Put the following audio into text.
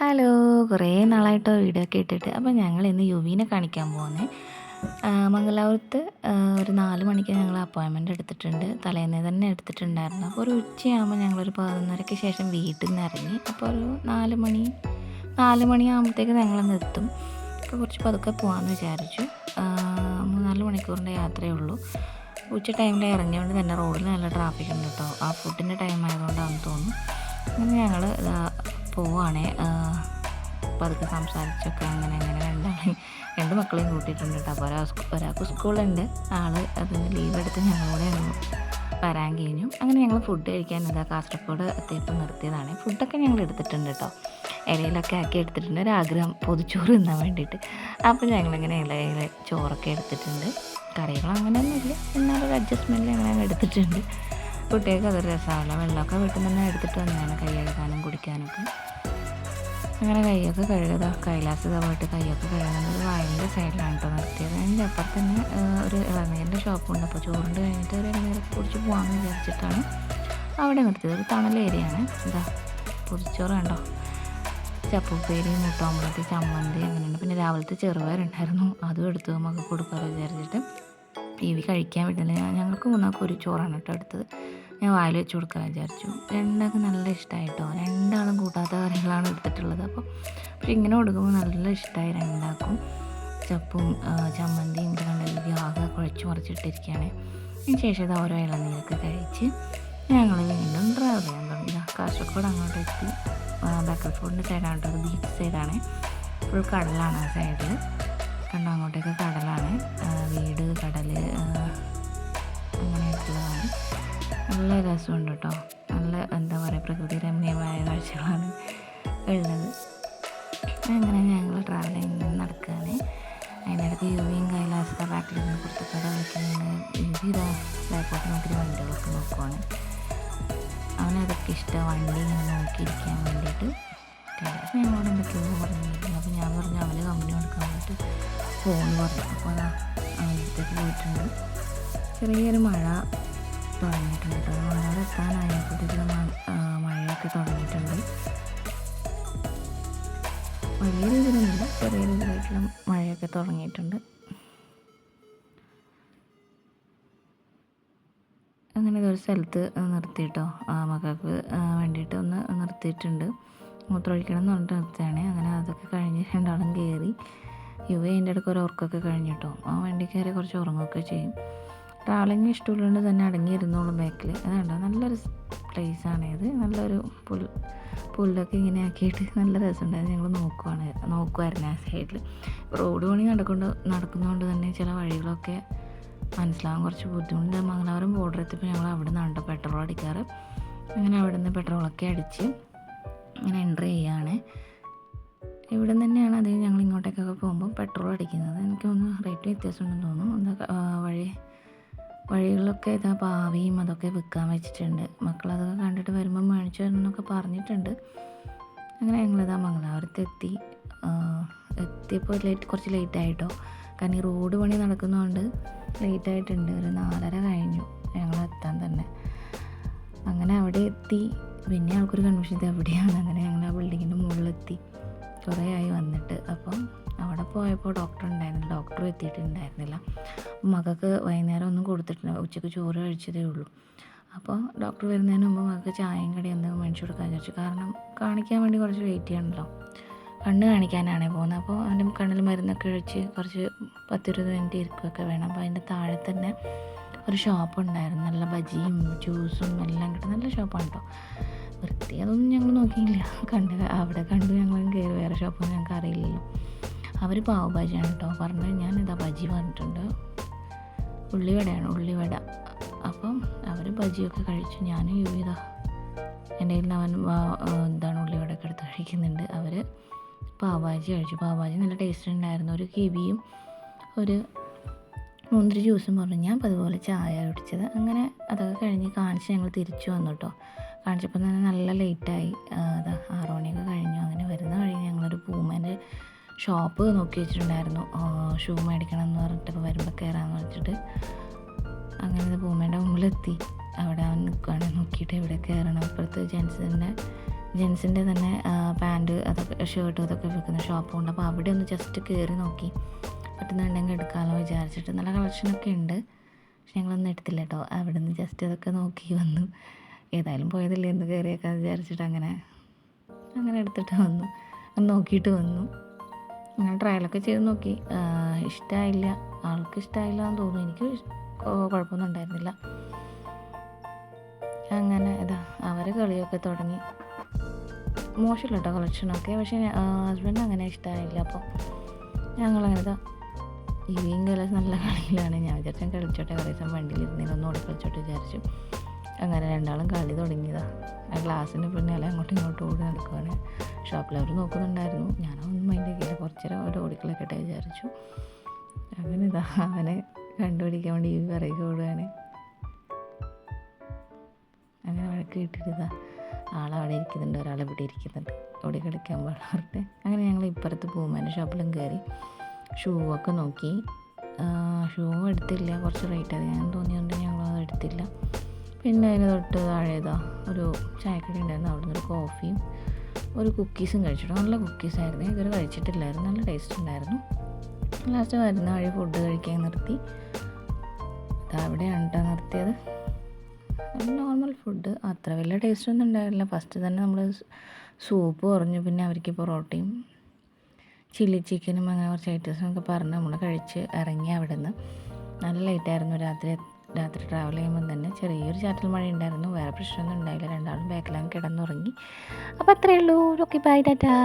Hello. കുറേ നാളായിട്ടോ video ഒക്കെ ഇട്ടിട്ട്. അപ്പോൾ ഞങ്ങൾ ഇന്ന് യുവീനെ കാണിക്കാൻ പോകുന്നത് മംഗലാപുരത്ത്. ഒരു 4 മണിക്ക് ഞങ്ങൾ അപ്പോയിൻമെൻ്റ് എടുത്തിട്ടുണ്ട്. തലേന്ന് തന്നെ എടുത്തിട്ടുണ്ടായിരുന്നു. അപ്പോൾ ഒരു ഉച്ചയാകുമ്പോൾ ഞങ്ങളൊരു 11:30ക്ക് ശേഷം വീട്ടിൽ നിന്ന് ഇറങ്ങി. അപ്പോൾ ഒരു 4 മണിയാകുമ്പോഴത്തേക്ക് ഞങ്ങളൊന്ന് എത്തും. അപ്പോൾ കുറച്ച് പതുക്കെ പോകാമെന്ന് വിചാരിച്ചു. 3-4 മണിക്കൂറിൻ്റെ യാത്രയേ ഉള്ളൂ. ഉച്ച ടൈമിൽ ഇറങ്ങിയതുകൊണ്ട് തന്നെ റോഡിൽ നല്ല ട്രാഫിക് ഉണ്ട് കേട്ടോ. ആ ഫുഡിൻ്റെ ടൈം ആയതുകൊണ്ടാണെന്ന് തോന്നുന്നു. അങ്ങനെ ഞങ്ങൾ പോവുകയാണേ. പതുക്കെ സംസാരിച്ചൊക്കെ അങ്ങനെ രണ്ട് മക്കളെയും കൂട്ടിയിട്ടുണ്ട് കേട്ടോ. അപ്പോൾ ഒരാൾക്ക് സ്കൂളുണ്ട്. അതിന് ലീവ് എടുത്ത് ഞങ്ങളൂടെ വരാൻ കഴിഞ്ഞു. അങ്ങനെ ഞങ്ങൾ ഫുഡ് കഴിക്കാൻ കാസർഗോഡ് എത്തിയപ്പോൾ നിർത്തിയതാണ്. ഫുഡൊക്കെ ഞങ്ങൾ എടുത്തിട്ടുണ്ട് കേട്ടോ. ഇലയിലൊക്കെ ആക്കി എടുത്തിട്ടുണ്ട്. ഒരാഗ്രഹം പൊതിച്ചോറ് തിന്നാൻ വേണ്ടിയിട്ട്. അപ്പോൾ ഞങ്ങളിങ്ങനെ ഇലയിൽ ചോറൊക്കെ എടുത്തിട്ടുണ്ട്. കറികൾ അങ്ങനെയൊന്നുമില്ല, എന്നാലൊരു അഡ്ജസ്റ്റ്മെൻറ്റിൽ അങ്ങനെ എടുത്തിട്ടുണ്ട്. കുട്ടികൾക്ക് അതൊരു രസമാണല്ലോ. വെള്ളമൊക്കെ വീട്ടിൽ നിന്ന് തന്നെ എടുത്തിട്ട് വന്നതാണ് കൈ കഴുകാനും കുടിക്കാനൊക്കെ. അങ്ങനെ കൈയൊക്കെ കഴുകുക. കൈലാസത പോയിട്ട് കൈയൊക്കെ കഴുകുന്നത് വയലിൻ്റെ സൈഡിലാണ് കേട്ടോ നിർത്തിയത്. അതിൻ്റെ അപ്പുറത്ത് തന്നെ ഒരു ഇളനീരിൻ്റെ ഷോപ്പുണ്ട്. അപ്പോൾ ചോറുണ്ട് കഴിഞ്ഞിട്ട് ഒരു ഇളനീരൊക്കെ കുടിച്ച് പോകാമെന്ന് വിചാരിച്ചിട്ടാണ് അവിടെ നിർത്തിയത്. ഒരു തണൽ ഏരിയയാണ്. പൊതിച്ചോറ് കണ്ടോ, ചപ്പുപ്പേരി, മുട്ട ഓംലെറ്റ്, ചമ്മന്തി അങ്ങനെയുണ്ട്. പിന്നെ രാവിലത്തെ ചെറുപയറുണ്ടായിരുന്നു, അതും എടുത്ത് നമുക്ക് കൊടുക്കാമെന്ന് വിചാരിച്ചിട്ട് കഴിക്കാൻ പറ്റില്ല. ഞങ്ങൾക്ക് 3 ഒരു ചോറാണ് കേട്ടോ എടുത്തത്. ഞാൻ വായിൽ വെച്ച് കൊടുക്കാൻ വിചാരിച്ചു. രണ്ടാൾക്ക് നല്ല ഇഷ്ടമായിട്ടോ. രണ്ടാളും കൂട്ടാത്ത കറികളാണ് എടുത്തിട്ടുള്ളത്. പക്ഷെ ഇങ്ങനെ കൊടുക്കുമ്പോൾ നല്ല ഇഷ്ടമായി രണ്ടാൾക്കും. ചപ്പും ചമ്മന്തിയും കണ്ടെങ്കിൽ ആകെ കുഴച്ച് മറിച്ചിട്ടിരിക്കുകയാണ്. അതിന് ശേഷം ഓരോ ഇളനീരൊക്കെ കഴിച്ച് ഞങ്ങൾ വീണ്ടും ട്രാവൽ ചെയ്യാൻ തുടങ്ങി. കാസർഗോഡ് അങ്ങോട്ട് എത്തി. ബേക്കൽ ഫോർട്ടിൻ്റെ സൈഡാണ് കേട്ടോ, അത് ബീച്ച് സൈഡാണ്. ഫുൾ കടലാണ് ആ സൈഡിൽ. കണ്ടോ, അങ്ങോട്ടേക്ക് കടലാണ്. വീട്, കടൽ അങ്ങനെയൊക്കെയുള്ളതാണ്. നല്ല രസമുണ്ട് കേട്ടോ. നല്ല എന്താ പറയുക, പ്രകൃതി രമണീയമായ കാഴ്ചകളാണ് ഉള്ളത്. അങ്ങനെ ഞങ്ങൾ ട്രാവലിംഗ് നടക്കുകയാണ്. അതിനിടയ്ക്ക് യുവിയും കൈലാസത്തെ ബാക്കിൽ നിന്ന് പുറത്തേക്കോടെ വിളിക്കുന്നുണ്ട്. യുവി ബാക്കോട്ട് നോക്കി വണ്ടികളൊക്കെ നോക്കുവാണ്. അവനതൊക്കെ ഇഷ്ടമാണ്, വണ്ടി ഇങ്ങനെ നോക്കിയിരിക്കാൻ വേണ്ടിയിട്ട്. കൈലാസം ഞങ്ങളോട് എന്തൊക്കെയോ പറഞ്ഞിരുന്നു. അപ്പോൾ ഞാൻ പറഞ്ഞു അവന് കമ്പനി കൊടുക്കാൻ വേണ്ടിയിട്ട് ഫോണ് പറഞ്ഞു. അപ്പോൾ അടുത്തേക്ക് പോയിട്ടുണ്ട്. ചെറിയൊരു മഴ തുടങ്ങിയിട്ടുണ്ട് കേട്ടോ. മഴ എത്താനായപ്പോഴത്തേക്ക് മഴയൊക്കെ തുടങ്ങിയിട്ടുണ്ട്. വലിയ രീതിയിലൊന്നുമില്ല, ചെറിയ രീതിയിലായിട്ടുള്ള മഴയൊക്കെ തുടങ്ങിയിട്ടുണ്ട്. അങ്ങനെ ഇതൊരു സ്ഥലത്ത് നിർത്തിയിട്ടോ, മക്കൾക്ക് വേണ്ടിയിട്ട് ഒന്ന് നിർത്തിയിട്ടുണ്ട്. മൂത്രമൊഴിക്കണം എന്ന് പറഞ്ഞിട്ട് നിർത്തുകയാണ്. അങ്ങനെ അതൊക്കെ കഴിഞ്ഞ് രണ്ടാളും കയറി. അതിൻ്റെ ഇടയ്ക്ക് ഒരു ഉറക്കമൊക്കെ കഴിഞ്ഞിട്ടോ. ആ വണ്ടി കയറി കുറച്ച് ഉറങ്ങുകയൊക്കെ ചെയ്യും. ട്രാവലിംഗ് ഇഷ്ടമുള്ളതുകൊണ്ട് തന്നെ അടങ്ങിയിരുന്നോളും ബാക്കിൽ. അതുകൊണ്ടോ നല്ലൊരു പ്ലേസാണ് ഇത്. നല്ലൊരു പുല്ലൊക്കെ ഇങ്ങനെ ആക്കിയിട്ട് നല്ല രസമുണ്ടായിരുന്നു. ഞങ്ങൾ നോക്കുമായിരുന്നു ആ സൈഡിൽ. റോഡ് പണി നടക്കുന്നതുകൊണ്ട് തന്നെ ചില വഴികളൊക്കെ മനസ്സിലാകാൻ കുറച്ച് ബുദ്ധിമുട്ട്. മംഗലാപുരം ബോർഡർ എത്തിയപ്പോൾ ഞങ്ങൾ അവിടെ നിന്നാണ് പെട്രോൾ അടിക്കാറ്. അങ്ങനെ അവിടെ നിന്ന് പെട്രോളൊക്കെ അടിച്ച് അങ്ങനെ എൻ്റർ ചെയ്യുകയാണ്. ഇവിടെ നിന്ന് തന്നെയാണ് അത് ഞങ്ങൾ ഇങ്ങോട്ടേക്കൊക്കെ പോകുമ്പോൾ പെട്രോൾ അടിക്കുന്നത്. എനിക്ക് തോന്നുന്നു റേറ്റ് വ്യത്യാസമുണ്ടെന്ന് തോന്നുന്നു. വഴികളിലൊക്കെ പാവിയും അതൊക്കെ വിൽക്കാൻ വെച്ചിട്ടുണ്ട്. മക്കളതൊക്കെ കണ്ടിട്ട് വരുമ്പോൾ മേടിച്ചു വരണമെന്നൊക്കെ പറഞ്ഞിട്ടുണ്ട്. അങ്ങനെ മംഗലാപുരത്ത് എത്തിയപ്പോൾ കുറച്ച് ലേറ്റായിട്ടോ. കാരണം ഈ റോഡ് പണി നടക്കുന്നതുകൊണ്ട് ലേറ്റായിട്ടുണ്ട്. ഒരു 4:30 കഴിഞ്ഞു ഞങ്ങൾ എത്താൻ തന്നെ. അങ്ങനെ അവിടെ എത്തി. പിന്നെ ആൾക്കൊരു കൺഫ്യൂഷൻ ഇത് എവിടെയാണ്. അങ്ങനെ ഞങ്ങൾ ആ ബിൽഡിങ്ങിൻ്റെ മുകളിലെത്തി. കുറേ ആയി വന്നിട്ട്. അപ്പം അവിടെ പോയപ്പോൾ ഡോക്ടർ എത്തിയിട്ടുണ്ടായിരുന്നില്ല. മകൾക്ക് വൈകുന്നേരം ഒന്നും കൊടുത്തിട്ടില്ല. ഉച്ചയ്ക്ക് ചോറ് കഴിച്ചതേ ഉള്ളൂ. അപ്പോൾ ഡോക്ടർ വരുന്നതിന് മുമ്പ് മകൾക്ക് ചായയും കടിയും എന്തെങ്കിലും മേടിച്ചു കൊടുക്കാൻ വിചാരിച്ചു. കാരണം കാണിക്കാൻ വേണ്ടി കുറച്ച് വെയിറ്റ് ചെയ്യണമല്ലോ. കണ്ണ് കാണിക്കാനാണ് പോകുന്നത്. അപ്പോൾ അവൻ്റെ കണ്ണിൽ മരുന്നൊക്കെ ഒഴിച്ച് കുറച്ച് 10-20 മിനിറ്റ് ഇരിക്കുകയൊക്കെ വേണം. അപ്പോൾ അതിൻ്റെ താഴെ തന്നെ ഒരു ഷോപ്പ് ഉണ്ടായിരുന്നു. നല്ല ബജിയും ജ്യൂസും എല്ലാം കിട്ടും. നല്ല ഷോപ്പാണ് കേട്ടോ. വൃത്തി അതൊന്നും ഞങ്ങൾ നോക്കിയില്ല. അവിടെ കണ്ടു ഞങ്ങൾ കയറി. വേറെ ഷോപ്പൊന്നും ഞങ്ങൾക്ക് അറിയില്ലല്ലോ. അവർ പാവ് ബജിയാണ് കേട്ടോ പറഞ്ഞത്. ഞാനിതാ ബജി പറഞ്ഞിട്ടുണ്ട്. ഉള്ളിവട. അപ്പം അവർ ബജിയൊക്കെ കഴിച്ചു. ഞാനും യുവിതാ എൻ്റെ കയ്യിൽ അവൻ ഉള്ളിവടയൊക്കെ എടുത്ത് കഴിക്കുന്നുണ്ട്. അവർ പാവാജി കഴിച്ചു. പാവാജി നല്ല ടേസ്റ്റ് ഉണ്ടായിരുന്നു. ഒരു കിവിയും ഒരു മുന്തിരി ജ്യൂസും പറഞ്ഞു. ഞാൻ അതുപോലെ ചായ കുടിച്ചത്. അങ്ങനെ അതൊക്കെ കഴിഞ്ഞ് കാണിച്ച് ഞങ്ങൾ തിരിച്ചു വന്നു കേട്ടോ. കാണിച്ചപ്പോൾ തന്നെ നല്ല ലേറ്റായി. 6 മണിയൊക്കെ കഴിഞ്ഞു. അങ്ങനെ വരുന്ന വഴി ഞങ്ങളൊരു പൂമേൻ്റെ ഷോപ്പ് നോക്കി വെച്ചിട്ടുണ്ടായിരുന്നു. ഷൂ മേടിക്കണം എന്ന് പറഞ്ഞിട്ട് വരുമ്പോൾ കയറാമെന്ന് വെച്ചിട്ട് അങ്ങനെ പൂമേൻ്റെ മുമ്പിലെത്തി. അവിടെ അവൻ നിൽക്കുകയാണ്. നോക്കിയിട്ട് എവിടെ കയറണം. അപ്പുറത്ത് ജെൻസിൻ്റെ ജെൻസിൻ്റെ തന്നെ പാൻറ്റ് അതൊക്കെ ഷർട്ട് ഇതൊക്കെ വിൽക്കുന്ന ഷോപ്പുണ്ട്. അപ്പോൾ അവിടെ ഒന്ന് ജസ്റ്റ് കയറി നോക്കി, പറ്റുന്നുണ്ടെങ്കിൽ എടുക്കാമല്ലോ വിചാരിച്ചിട്ട്. നല്ല കളക്ഷനൊക്കെ ഉണ്ട്, പക്ഷെ ഞങ്ങളൊന്നും എടുത്തില്ല കേട്ടോ. അവിടെ നിന്ന് ജസ്റ്റ് അതൊക്കെ നോക്കി വന്നു. ഏതായാലും പോയതല്ലേ എന്ന് കയറിയേക്കാൻ വിചാരിച്ചിട്ട് അങ്ങനെ എടുത്തിട്ട് വന്നു, നോക്കിയിട്ട് വന്നു. അങ്ങനെ ട്രയലൊക്കെ ചെയ്ത് നോക്കി. ഇഷ്ടമായില്ല, ആൾക്ക് ഇഷ്ടമായില്ല എന്ന് തോന്നുന്നു. എനിക്ക് കുഴപ്പമൊന്നും ഉണ്ടായിരുന്നില്ല. അങ്ങനെ അവർ കളിയൊക്കെ തുടങ്ങി. മോശമില്ല കേട്ടോ കളക്ഷനൊക്കെ, പക്ഷേ ഹസ്ബൻഡ് അങ്ങനെ ഇഷ്ടമായില്ല. അപ്പോൾ ഞങ്ങളങ്ങനെ ഇവയും നല്ല കളിയിലാണ്. ഞാൻ വിചാരിച്ചാൽ കളിച്ചോട്ടെ, കുറേ ദിവസം വണ്ടിയിലിരുന്നതിനൊന്നും ഓടി കളിച്ചോട്ടെ വിചാരിച്ചു. അങ്ങനെ രണ്ടാളും കളി തുടങ്ങിയതാണ്. ആ ഗ്ലാസ്സിൻ്റെ പിന്നാലെ അങ്ങോട്ടും ഇങ്ങോട്ടും ഓടി നടക്കുവാണ്. ഷോപ്പിലവർ നോക്കുന്നുണ്ടായിരുന്നു, ഞാനൊന്നും മൈൻഡാക്കിയില്ല. കുറച്ച് നേരം അവർ ഓടിക്കളിക്കട്ടെ വിചാരിച്ചു. അങ്ങനെ അവനെ കണ്ടുപിടിക്കാൻ വേണ്ടി ഈ പിറകെ ഓടുകയാണ്. അങ്ങനെ വഴക്ക് കിട്ടിയിട്ട് ആളവിടെ ഇരിക്കുന്നുണ്ട്, ഒരാളിവിടെ ഇരിക്കുന്നുണ്ട്, ഓടി കളിക്കാൻ പാടാറുണ്ട്. അങ്ങനെ ഞങ്ങൾ ഇപ്പുറത്ത് പൂമാൻ്റെ ഷോപ്പിലും കയറി ഷൂ ഒക്കെ നോക്കി. ഷൂ എടുത്തില്ല, കുറച്ച് റേറ്റ് അധികം തോന്നിയതുകൊണ്ട് ഞങ്ങളത് എടുത്തില്ല. പിന്നെ അതിന് തൊട്ട് താഴെ ഒരു ചായക്കട ഉണ്ടായിരുന്നു, അവിടെ നിന്നൊരു കോഫിയും ഒരു കുക്കീസും കഴിച്ചിട്ടു. നല്ല കുക്കീസായിരുന്നു, ഇതുവരെ കഴിച്ചിട്ടില്ലായിരുന്നു, നല്ല ടേസ്റ്റ് ഉണ്ടായിരുന്നു. ലാസ്റ്റ് വരുന്ന വഴി ഫുഡ് കഴിക്കാൻ നിർത്തി. അവിടെയാണ് കേട്ടോ നിർത്തിയത്. നോർമൽ ഫുഡ്, അത്ര വലിയ ടേസ്റ്റൊന്നും ഉണ്ടായിരുന്നില്ല. ഫസ്റ്റ് തന്നെ നമ്മൾ സൂപ്പ് പറഞ്ഞു, പിന്നെ അവർക്ക് പൊറോട്ടയും ചില്ലി ചിക്കനും അങ്ങനെ കുറച്ച് ഐറ്റംസൊക്കെ പറഞ്ഞ് നമ്മൾ കഴിച്ച് ഇറങ്ങി. അവിടെ നിന്ന് നല്ല ലേറ്റായിരുന്നു. രാത്രി ട്രാവൽ ചെയ്യുമ്പോൾ തന്നെ ചെറിയൊരു ചാറ്റൽ മഴ ഉണ്ടായിരുന്നു, വേറെ പ്രശ്നമൊന്നും ഉണ്ടായില്ല. രണ്ടാളും ബാക്കിലാണ് കിടന്നുറങ്ങി. അപ്പോൾ അത്രയേ ഉള്ളൂ. Okay, bye, Tata.